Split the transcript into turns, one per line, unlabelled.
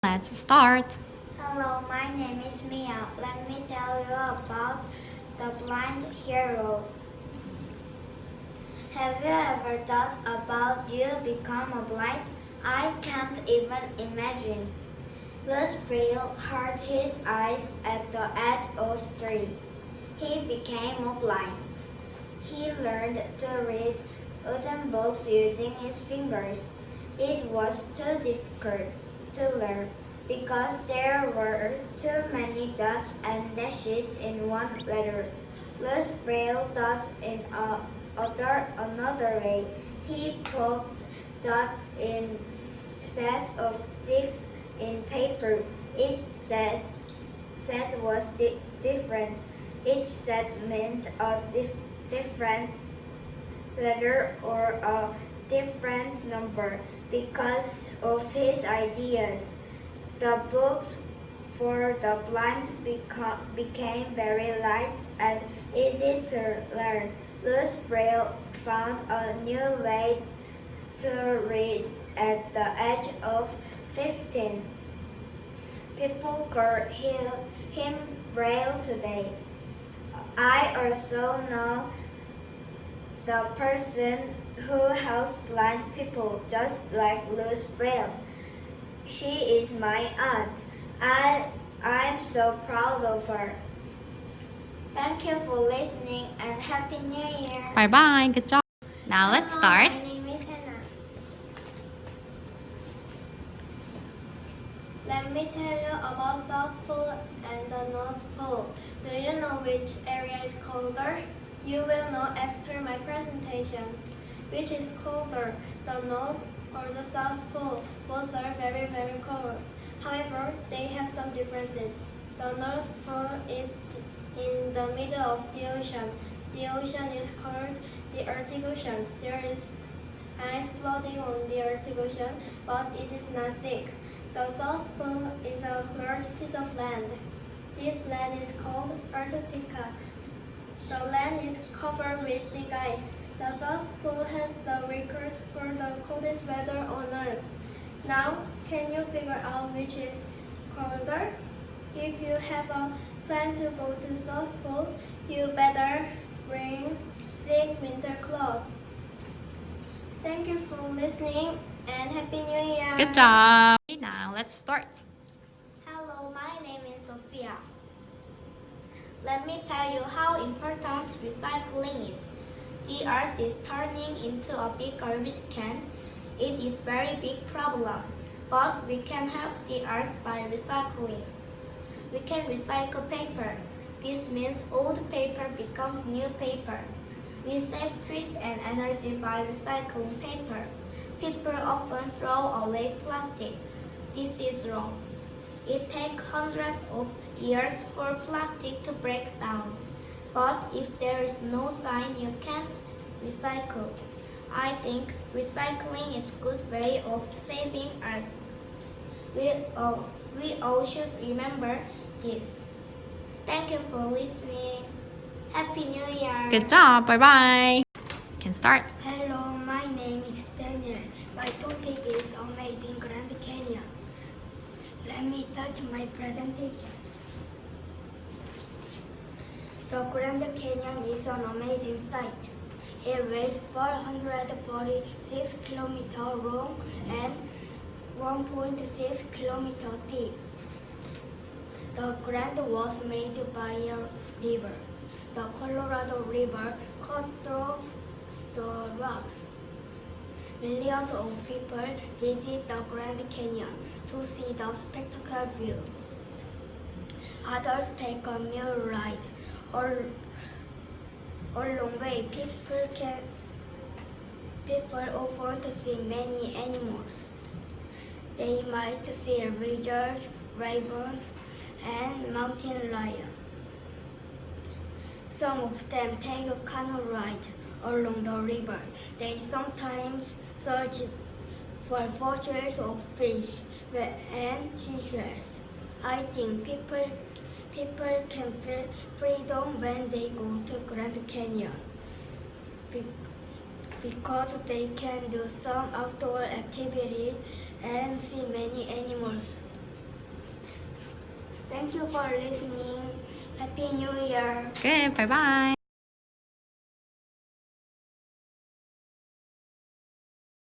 Let's start.
Hello, my name is Mia. Let me tell you about the blind hero. Have you ever thought about you become a blind? I can't even imagine. Louis Braille hurt his eyes at the age of 3. He became a blind. He learned to read wooden books using his fingers. It was too difficult to learn because there were too many dots and dashes in one letter. Louis Braille thought in another way. He put dots in sets of 6 in paper. Each set was different. Each set meant a different letter or a different number. Because of his ideas, the books for the blind became very light and easy to learn. Louis Braille found a new way to read at the age of 15. People call him Braille today. I also know the person who helps blind people just like Louis Braille. She is my aunt. I'm so proud of her. Thank you for listening and Happy New Year.
Bye bye. Good job. Now let's start.
My name is Hannah. Let me tell you about South Pole and the North Pole. Do you know which area is colder? You will know after my presentation. Which is colder, the North or the South Pole? Both are very, very cold. However, they have some differences. The North Pole is in the middle of the ocean. The ocean is called the Arctic Ocean. There is ice floating on the Arctic Ocean, but it is not thick. The South Pole is a large piece of land. This land is called Antarctica. The land is covered with thick ice. The South Pole has the record for the coldest weather on Earth. Now, can you figure out which is colder? If you have a plan to go to South Pole, you better bring thick winter clothes. Thank you for listening and Happy New Year.
Good job. Now let's start.
Hello, my name is Sophia. Let me tell you how important recycling is. The earth is turning into a big garbage can. It is a very big problem, but we can help the earth by recycling. We can recycle paper. This means old paper becomes new paper. We save trees and energy by recycling paper. People often throw away plastic. This is wrong. It takes hundreds of years for plastic to break down. But if there is no sign, you can't recycle. I think recycling is a good way of saving Earth. We all should remember this. Thank you for listening. Happy New Year.
Good job. Bye bye. You can start.
Hello, my name is Daniel. My topic is Amazing Grand Canyon. Let me start my presentation. The Grand Canyon is an amazing sight. It is 446 km long and 1.6 km deep. The Grand was made by a river. The Colorado River cut off the rocks. Millions of people visit the Grand Canyon to see the spectacular view. Others take a mule ride. Along the way, people often see many animals. They might see lizards, ravens, and mountain lion. Some of them take a canoe ride along the river. They sometimes search for fossils of fish and seashells. I think people can feel freedom when they go to Grand Canyon because they can do some outdoor activities and see many animals. Thank you for listening. Happy New Year.
Good. Bye bye.